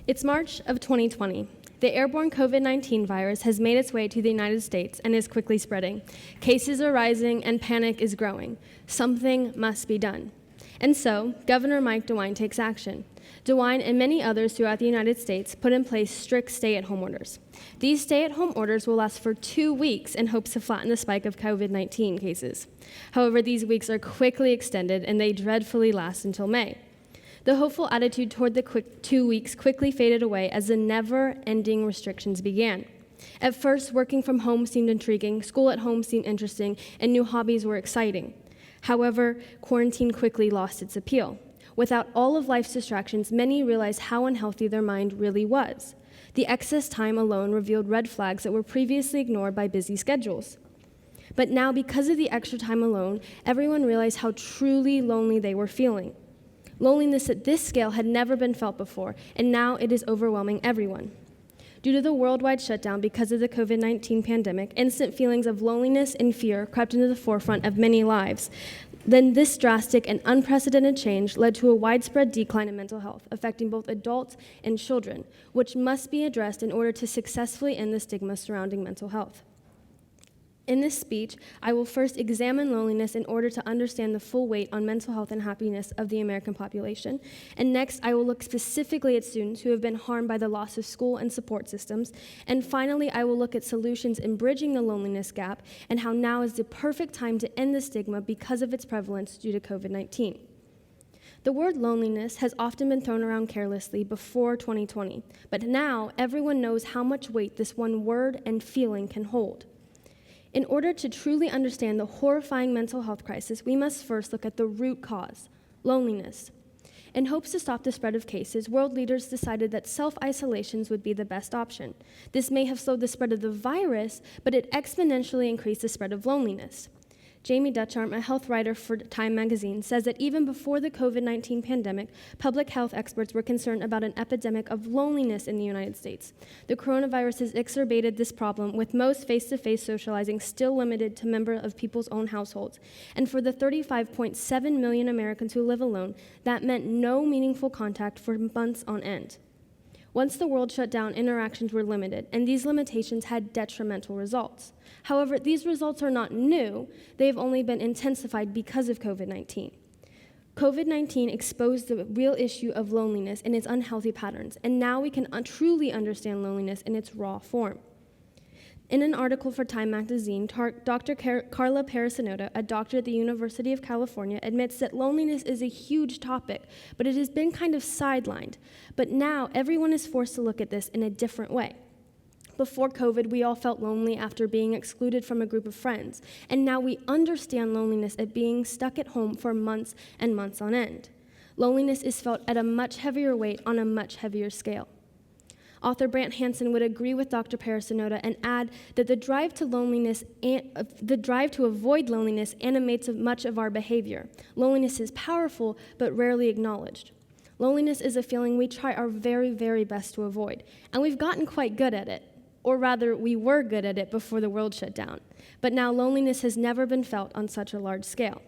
It's March of 2020. The airborne COVID-19 virus has made its way to the United States and is quickly spreading. Cases are rising and panic is growing. Something must be done. And so, Governor Mike DeWine takes action. DeWine and many others throughout the United States put in place strict stay-at-home orders. These stay-at-home orders will last for 2 weeks in hopes to flatten the spike of COVID-19 cases. However, these weeks are quickly extended and they dreadfully last until May. The hopeful attitude toward the 2 weeks quickly faded away as the never-ending restrictions began. At first, working from home seemed intriguing, school at home seemed interesting, and new hobbies were exciting. However, quarantine quickly lost its appeal. Without all of life's distractions, many realized how unhealthy their mind really was. The excess time alone revealed red flags that were previously ignored by busy schedules. But now, because of the extra time alone, everyone realized how truly lonely they were feeling. Loneliness at this scale had never been felt before, and now it is overwhelming everyone. Due to the worldwide shutdown because of the COVID-19 pandemic, instant feelings of loneliness and fear crept into the forefront of many lives. Then this drastic and unprecedented change led to a widespread decline in mental health, affecting both adults and children, which must be addressed in order to successfully end the stigma surrounding mental health. In this speech, I will first examine loneliness in order to understand the full weight on mental health and happiness of the American population. And next, I will look specifically at students who have been harmed by the loss of school and support systems. And finally, I will look at solutions in bridging the loneliness gap and how now is the perfect time to end the stigma because of its prevalence due to COVID-19. The word loneliness has often been thrown around carelessly before 2020, but now everyone knows how much weight this one word and feeling can hold. In order to truly understand the horrifying mental health crisis, we must first look at the root cause, loneliness. In hopes to stop the spread of cases, world leaders decided that self-isolations would be the best option. This may have slowed the spread of the virus, but it exponentially increased the spread of loneliness. Jamie Ducharme, a health writer for Time magazine, says that even before the COVID-19 pandemic, public health experts were concerned about an epidemic of loneliness in the United States. The coronavirus has exacerbated this problem, with most face-to-face socializing still limited to members of people's own households. And for the 35.7 million Americans who live alone, that meant no meaningful contact for months on end. Once the world shut down, interactions were limited, and these limitations had detrimental results. However, these results are not new. They have only been intensified because of COVID-19. COVID-19 exposed the real issue of loneliness and its unhealthy patterns, and now we can truly understand loneliness in its raw form. In an article for Time magazine, Dr. Carla Parasinota, a doctor at the University of California, admits that loneliness is a huge topic, but it has been kind of sidelined. But now everyone is forced to look at this in a different way. Before COVID, we all felt lonely after being excluded from a group of friends, and now we understand loneliness at being stuck at home for months and months on end. Loneliness is felt at a much heavier weight on a much heavier scale. Author Brant Hansen would agree with Dr. Parasinota and add that the drive to avoid loneliness animates much of our behavior. Loneliness is powerful, but rarely acknowledged. Loneliness is a feeling we try our very, very best to avoid, and we've gotten quite good at it. Or rather, we were good at it before the world shut down. But now loneliness has never been felt on such a large scale.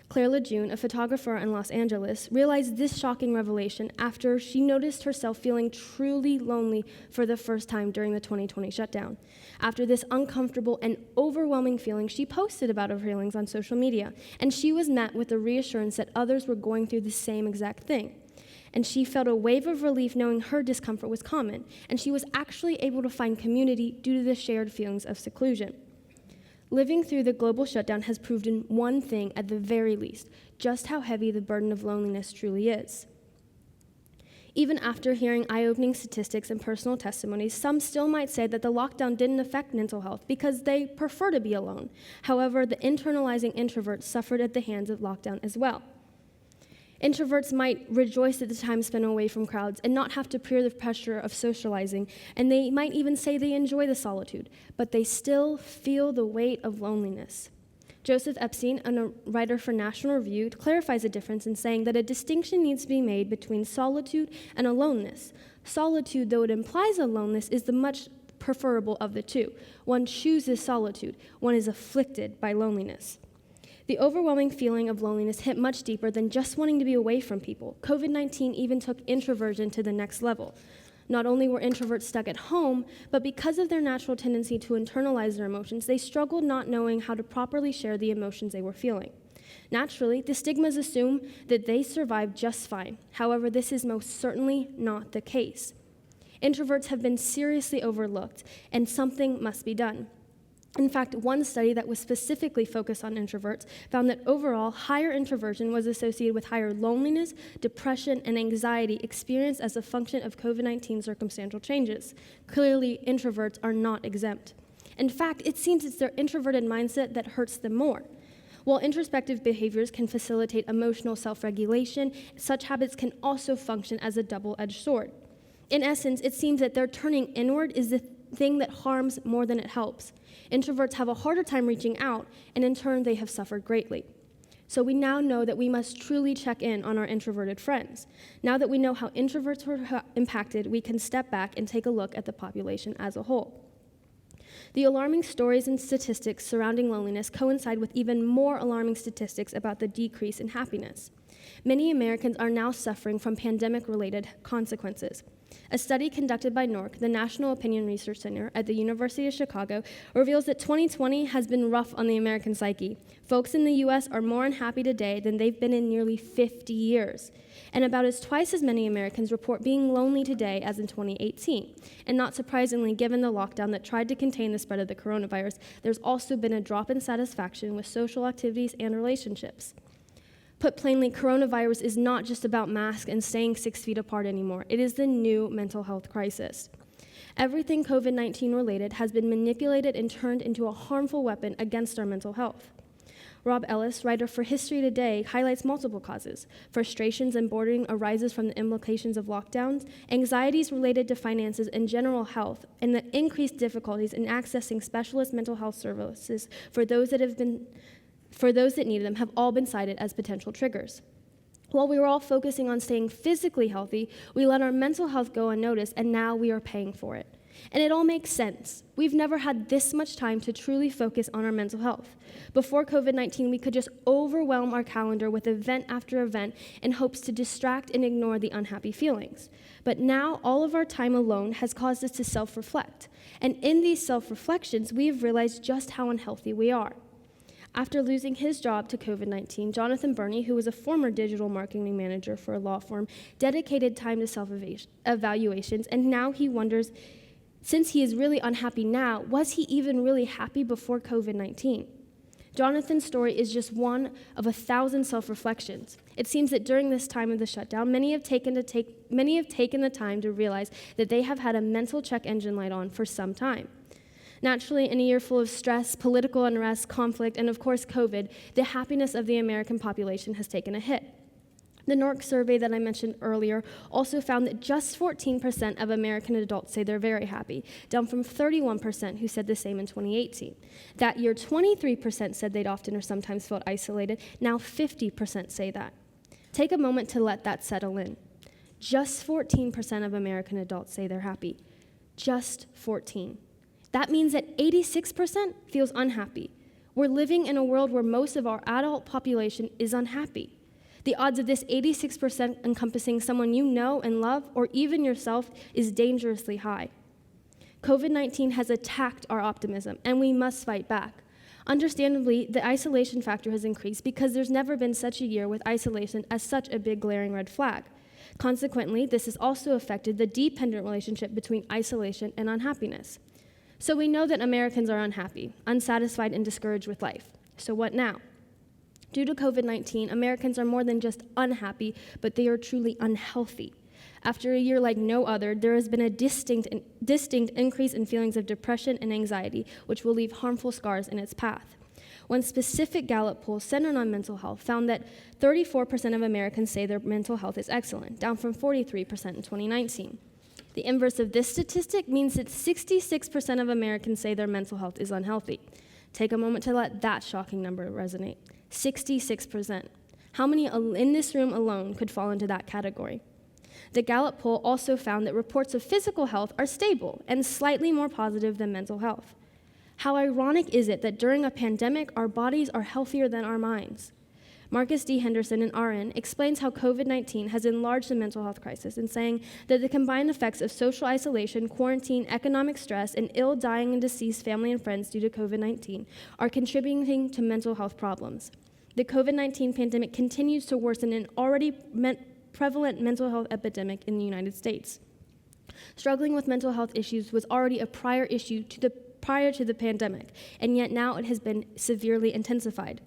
Claire Lejeune, a photographer in Los Angeles, realized this shocking revelation after she noticed herself feeling truly lonely for the first time during the 2020 shutdown. After this uncomfortable and overwhelming feeling, she posted about her feelings on social media, and she was met with the reassurance that others were going through the same exact thing. And she felt a wave of relief knowing her discomfort was common, and she was actually able to find community due to the shared feelings of seclusion. Living through the global shutdown has proven one thing at the very least, just how heavy the burden of loneliness truly is. Even after hearing eye-opening statistics and personal testimonies, some still might say that the lockdown didn't affect mental health because they prefer to be alone. However, the internalizing introverts suffered at the hands of lockdown as well. Introverts might rejoice at the time spent away from crowds and not have to peer the pressure of socializing, and they might even say they enjoy the solitude, but they still feel the weight of loneliness. Joseph Epstein, a writer for National Review, clarifies the difference in saying that a distinction needs to be made between solitude and aloneness. Solitude, though it implies aloneness, is the much preferable of the two. One chooses solitude. One is afflicted by loneliness. The overwhelming feeling of loneliness hit much deeper than just wanting to be away from people. COVID-19 even took introversion to the next level. Not only were introverts stuck at home, but because of their natural tendency to internalize their emotions, they struggled not knowing how to properly share the emotions they were feeling. Naturally, the stigmas assume that they survived just fine. However, this is most certainly not the case. Introverts have been seriously overlooked, and something must be done. In fact, one study that was specifically focused on introverts found that overall, higher introversion was associated with higher loneliness, depression, and anxiety experienced as a function of COVID-19 circumstantial changes. Clearly, introverts are not exempt. In fact, it seems it's their introverted mindset that hurts them more. While introspective behaviors can facilitate emotional self-regulation, such habits can also function as a double-edged sword. In essence, it seems that their turning inward is the thing that harms more than it helps. Introverts have a harder time reaching out, and in turn, they have suffered greatly. So we now know that we must truly check in on our introverted friends. Now that we know how introverts were impacted, we can step back and take a look at the population as a whole. The alarming stories and statistics surrounding loneliness coincide with even more alarming statistics about the decrease in happiness. Many Americans are now suffering from pandemic-related consequences. A study conducted by NORC, the National Opinion Research Center at the University of Chicago, reveals that 2020 has been rough on the American psyche. Folks in the U.S. are more unhappy today than they've been in nearly 50 years. And about twice as many Americans report being lonely today as in 2018. And not surprisingly, given the lockdown that tried to contain the spread of the coronavirus, there's also been a drop in satisfaction with social activities and relationships. Put plainly, coronavirus is not just about masks and staying 6 feet apart anymore. It is the new mental health crisis. Everything COVID-19 related has been manipulated and turned into a harmful weapon against our mental health. Rob Ellis, writer for History Today, highlights multiple causes. Frustrations and boredom arises from the implications of lockdowns, anxieties related to finances and general health, and the increased difficulties in accessing specialist mental health services for those that need them have all been cited as potential triggers. While we were all focusing on staying physically healthy, we let our mental health go unnoticed, and now we are paying for it. And it all makes sense. We've never had this much time to truly focus on our mental health. Before COVID-19, we could just overwhelm our calendar with event after event in hopes to distract and ignore the unhappy feelings. But now, all of our time alone has caused us to self-reflect. And in these self-reflections, we have realized just how unhealthy we are. After losing his job to COVID-19, Jonathan Burney, who was a former digital marketing manager for a law firm, dedicated time to self-evaluations, and now he wonders, since he is really unhappy now, was he even really happy before COVID-19? Jonathan's story is just one of 1,000 self-reflections. It seems that during this time of the shutdown, many have taken the time to realize that they have had a mental check engine light on for some time. Naturally, in a year full of stress, political unrest, conflict, and of course COVID, the happiness of the American population has taken a hit. The NORC survey that I mentioned earlier also found that just 14% of American adults say they're very happy, down from 31% who said the same in 2018. That year, 23% said they'd often or sometimes felt isolated. Now 50% say that. Take a moment to let that settle in. Just 14% of American adults say they're happy. Just 14. That means that 86% feels unhappy. We're living in a world where most of our adult population is unhappy. The odds of this 86% encompassing someone you know and love, or even yourself, is dangerously high. COVID-19 has attacked our optimism, and we must fight back. Understandably, the isolation factor has increased because there's never been such a year with isolation as such a big glaring red flag. Consequently, this has also affected the dependent relationship between isolation and unhappiness. So we know that Americans are unhappy, unsatisfied, and discouraged with life. So what now? Due to COVID-19, Americans are more than just unhappy, but they are truly unhealthy. After a year like no other, there has been a distinct increase in feelings of depression and anxiety, which will leave harmful scars in its path. One specific Gallup poll centered on mental health found that 34% of Americans say their mental health is excellent, down from 43% in 2019. The inverse of this statistic means that 66% of Americans say their mental health is unhealthy. Take a moment to let that shocking number resonate. 66%. How many in this room alone could fall into that category? The Gallup poll also found that reports of physical health are stable and slightly more positive than mental health. How ironic is it that during a pandemic, our bodies are healthier than our minds? Marcus D. Henderson, an RN, explains how COVID-19 has enlarged the mental health crisis in saying that the combined effects of social isolation, quarantine, economic stress, and ill, dying, and deceased family and friends due to COVID-19 are contributing to mental health problems. The COVID-19 pandemic continues to worsen an already prevalent mental health epidemic in the United States. Struggling with mental health issues was already a prior issue prior to the pandemic, and yet now it has been severely intensified.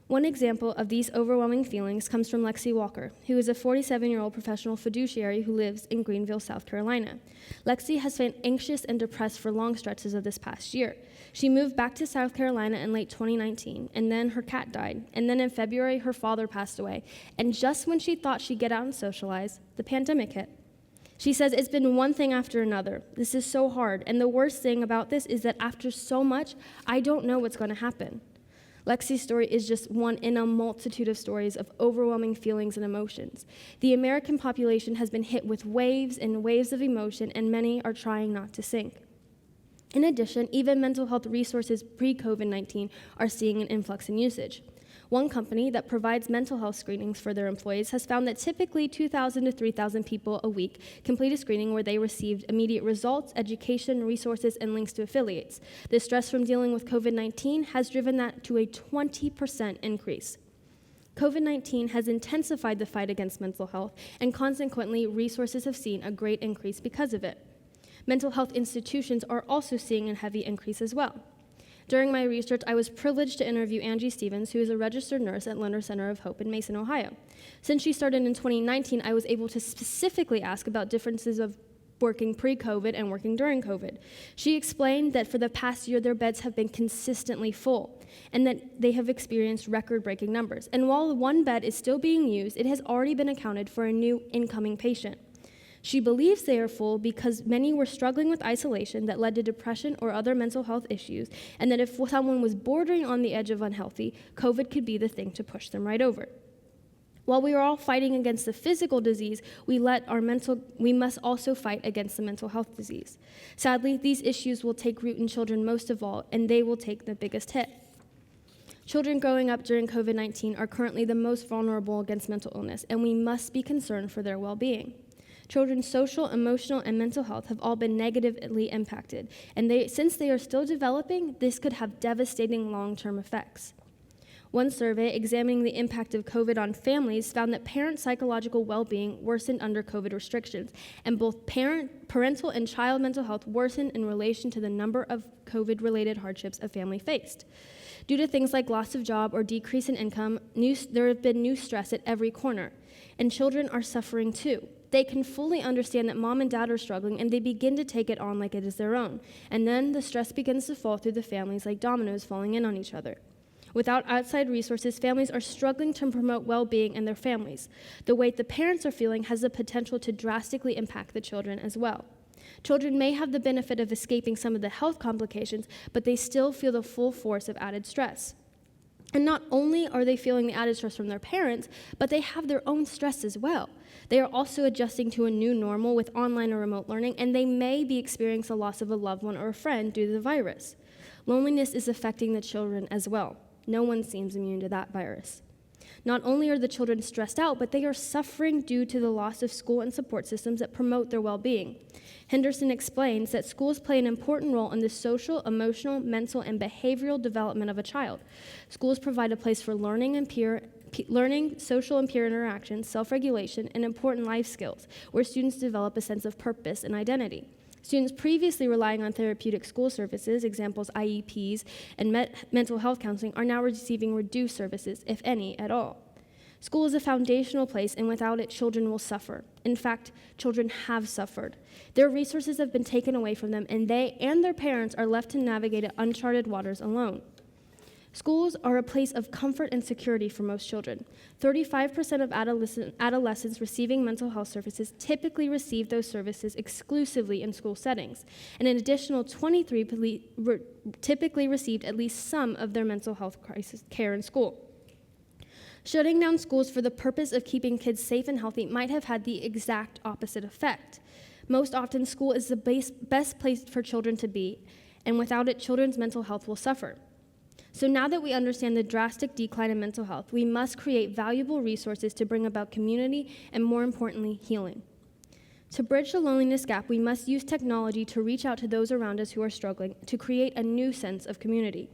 One example of these overwhelming feelings comes from Lexi Walker, who is a 47-year-old professional fiduciary who lives in Greenville, South Carolina. Lexi has been anxious and depressed for long stretches of this past year. She moved back to South Carolina in late 2019, and then her cat died, and then in February, her father passed away, and just when she thought she'd get out and socialize, the pandemic hit. She says, "It's been one thing after another. This is so hard, and the worst thing about this is that after so much, I don't know what's going to happen." Lexi's story is just one in a multitude of stories of overwhelming feelings and emotions. The American population has been hit with waves and waves of emotion, and many are trying not to sink. In addition, even mental health resources pre-COVID-19 are seeing an influx in usage. One company that provides mental health screenings for their employees has found that typically 2,000 to 3,000 people a week complete a screening where they received immediate results, education, resources, and links to affiliates. The stress from dealing with COVID-19 has driven that to a 20% increase. COVID-19 has intensified the fight against mental health, and consequently, resources have seen a great increase because of it. Mental health institutions are also seeing a heavy increase as well. During my research, I was privileged to interview Angie Stevens, who is a registered nurse at Lerner Center of Hope in Mason, Ohio. Since she started in 2019, I was able to specifically ask about differences of working pre-COVID and working during COVID. She explained that for the past year, their beds have been consistently full, and that they have experienced record-breaking numbers. And while one bed is still being used, it has already been accounted for a new incoming patient. She believes they are full because many were struggling with isolation that led to depression or other mental health issues, and that if someone was bordering on the edge of unhealthy, COVID could be the thing to push them right over. While we are all fighting against the physical disease, we must also fight against the mental health disease. Sadly, these issues will take root in children most of all, and they will take the biggest hit. Children growing up during COVID-19 are currently the most vulnerable against mental illness, and we must be concerned for their well-being. Children's social, emotional, and mental health have all been negatively impacted, and since they are still developing, this could have devastating long-term effects. One survey examining the impact of COVID on families found that parent psychological well-being worsened under COVID restrictions, and both parental and child mental health worsened in relation to the number of COVID-related hardships a family faced. Due to things like loss of job or decrease in income, there have been new stress at every corner, and children are suffering too. They can fully understand that mom and dad are struggling, and they begin to take it on like it is their own. And then the stress begins to fall through the families like dominoes falling in on each other. Without outside resources, families are struggling to promote well-being in their families. The weight the parents are feeling has the potential to drastically impact the children as well. Children may have the benefit of escaping some of the health complications, but they still feel the full force of added stress. And not only are they feeling the added stress from their parents, but they have their own stress as well. They are also adjusting to a new normal with online or remote learning, and they may be experiencing a loss of a loved one or a friend due to the virus. Loneliness is affecting the children as well. No one seems immune to that virus. Not only are the children stressed out, but they are suffering due to the loss of school and support systems that promote their well-being. Henderson explains that schools play an important role in the social, emotional, mental, and behavioral development of a child. Schools provide a place for learning, social and peer interactions, self-regulation, and important life skills, where students develop a sense of purpose and identity. Students previously relying on therapeutic school services, examples IEPs, and mental health counseling, are now receiving reduced services, if any, at all. School is a foundational place, and without it, children will suffer. In fact, children have suffered. Their resources have been taken away from them, and they and their parents are left to navigate uncharted waters alone. Schools are a place of comfort and security for most children. 35% of adolescents receiving mental health services typically receive those services exclusively in school settings, and an additional 23% typically received at least some of their mental health crisis care in school. Shutting down schools for the purpose of keeping kids safe and healthy might have had the exact opposite effect. Most often, school is the best place for children to be, and without it, children's mental health will suffer. So now that we understand the drastic decline in mental health, we must create valuable resources to bring about community and, more importantly, healing. To bridge the loneliness gap, we must use technology to reach out to those around us who are struggling, to create a new sense of community.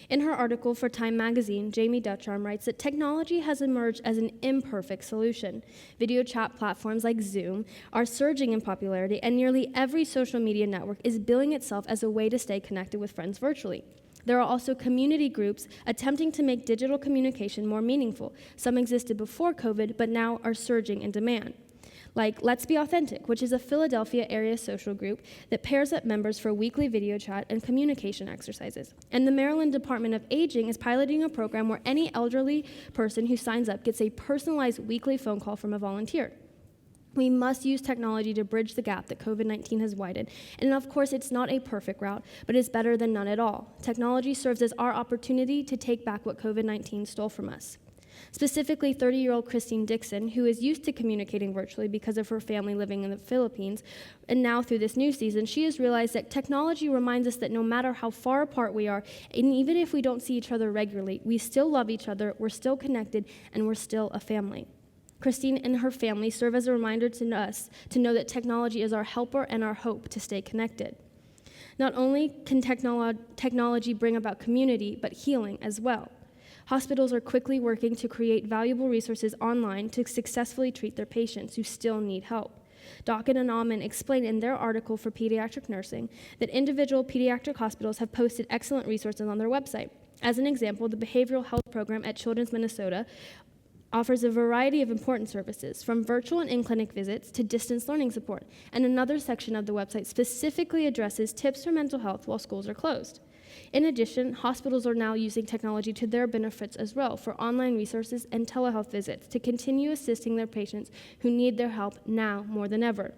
In her article for Time magazine, Jamie Dutcharm writes that technology has emerged as an imperfect solution. Video chat platforms like Zoom are surging in popularity, and nearly every social media network is billing itself as a way to stay connected with friends virtually. There are also community groups attempting to make digital communication more meaningful. Some existed before COVID, but now are surging in demand. Like Let's Be Authentic, which is a Philadelphia area social group that pairs up members for weekly video chat and communication exercises. And the Maryland Department of Aging is piloting a program where any elderly person who signs up gets a personalized weekly phone call from a volunteer. We must use technology to bridge the gap that COVID-19 has widened. And of course, it's not a perfect route, but it's better than none at all. Technology serves as our opportunity to take back what COVID-19 stole from us. Specifically, 30-year-old Christine Dixon, who is used to communicating virtually because of her family living in the Philippines, and now through this new season, she has realized that technology reminds us that no matter how far apart we are, and even if we don't see each other regularly, we still love each other, we're still connected, and we're still a family. Christine and her family serve as a reminder to us to know that technology is our helper and our hope to stay connected. Not only can technology bring about community, but healing as well. Hospitals are quickly working to create valuable resources online to successfully treat their patients who still need help. Dockett and Alman explain in their article for Pediatric Nursing that individual pediatric hospitals have posted excellent resources on their website. As an example, the behavioral health program at Children's Minnesota offers a variety of important services, from virtual and in-clinic visits to distance learning support, and another section of the website specifically addresses tips for mental health while schools are closed. In addition, hospitals are now using technology to their benefits as well for online resources and telehealth visits to continue assisting their patients who need their help now more than ever.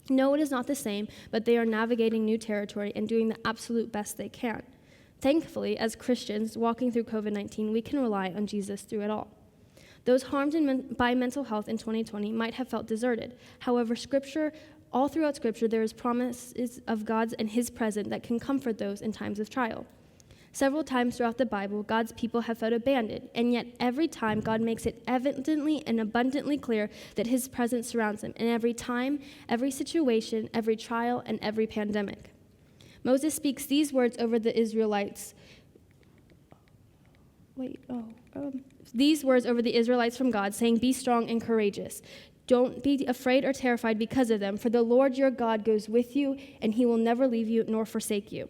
No, it is not the same, but they are navigating new territory and doing the absolute best they can. Thankfully, as Christians walking through COVID-19, we can rely on Jesus through it all. Those harmed by mental health in 2020 might have felt deserted. However, all throughout Scripture, there is promises of God's and His presence that can comfort those in times of trial. Several times throughout the Bible, God's people have felt abandoned, and yet every time God makes it evidently and abundantly clear that His presence surrounds them, and every time, every situation, every trial, and every pandemic. Moses speaks these words over the Israelites. These words over the Israelites from God, saying, "Be strong and courageous. Don't be afraid or terrified because of them, for the Lord your God goes with you, and He will never leave you nor forsake you."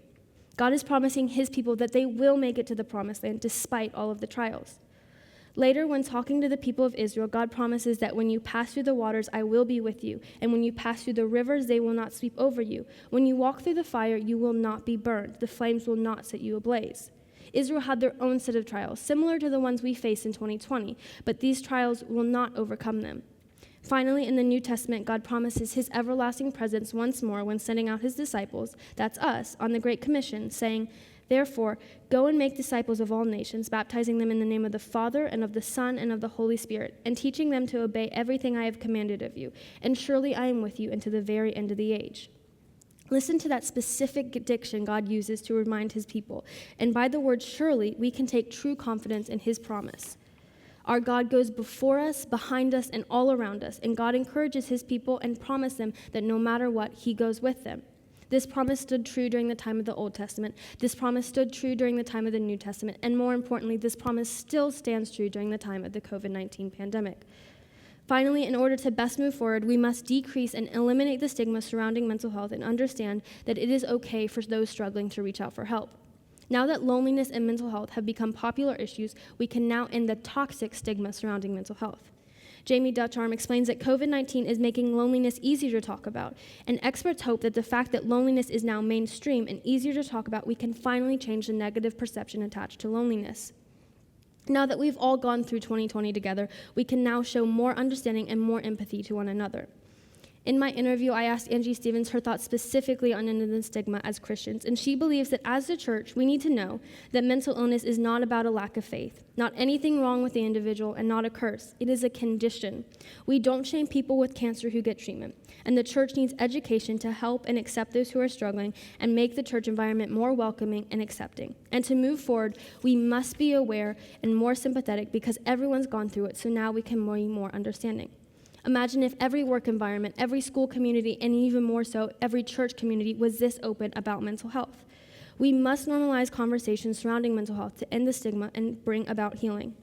God is promising His people that they will make it to the promised land despite all of the trials. Later, when talking to the people of Israel, God promises that when you pass through the waters, I will be with you, and when you pass through the rivers, they will not sweep over you. When you walk through the fire, you will not be burned. The flames will not set you ablaze. Israel had their own set of trials, similar to the ones we face in 2020, but these trials will not overcome them. Finally, in the New Testament, God promises His everlasting presence once more when sending out His disciples, that's us, on the Great Commission, saying, "Therefore, go and make disciples of all nations, baptizing them in the name of the Father and of the Son and of the Holy Spirit, and teaching them to obey everything I have commanded of you. And surely I am with you unto the very end of the age." Listen to that specific diction God uses to remind His people. And by the word surely, we can take true confidence in His promise. Our God goes before us, behind us, and all around us, and God encourages His people and promises them that no matter what, He goes with them. This promise stood true during the time of the Old Testament. This promise stood true during the time of the New Testament. And more importantly, this promise still stands true during the time of the COVID-19 pandemic. Finally, in order to best move forward, we must decrease and eliminate the stigma surrounding mental health and understand that it is okay for those struggling to reach out for help. Now that loneliness and mental health have become popular issues, we can now end the toxic stigma surrounding mental health. Jamie Dutcharm explains that COVID-19 is making loneliness easier to talk about, and experts hope that the fact that loneliness is now mainstream and easier to talk about, we can finally change the negative perception attached to loneliness. Now that we've all gone through 2020 together, we can now show more understanding and more empathy to one another. In my interview, I asked Angie Stevens her thoughts specifically on ending the stigma as Christians, and she believes that as a church, we need to know that mental illness is not about a lack of faith, not anything wrong with the individual, and not a curse. It is a condition. We don't shame people with cancer who get treatment, and the church needs education to help and accept those who are struggling and make the church environment more welcoming and accepting. And to move forward, we must be aware and more sympathetic because everyone's gone through it, so now we can be more understanding. Imagine if every work environment, every school community, and even more so, every church community was this open about mental health. We must normalize conversations surrounding mental health to end the stigma and bring about healing.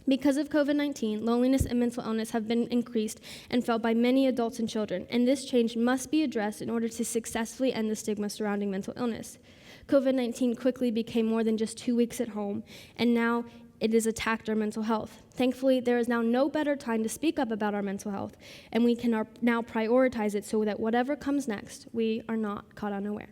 Because of COVID-19, loneliness and mental illness have been increased and felt by many adults and children, and this change must be addressed in order to successfully end the stigma surrounding mental illness. COVID-19 quickly became more than just 2 weeks at home, and now it has attacked our mental health. Thankfully, there is now no better time to speak up about our mental health, and we can now prioritize it so that whatever comes next, we are not caught unaware.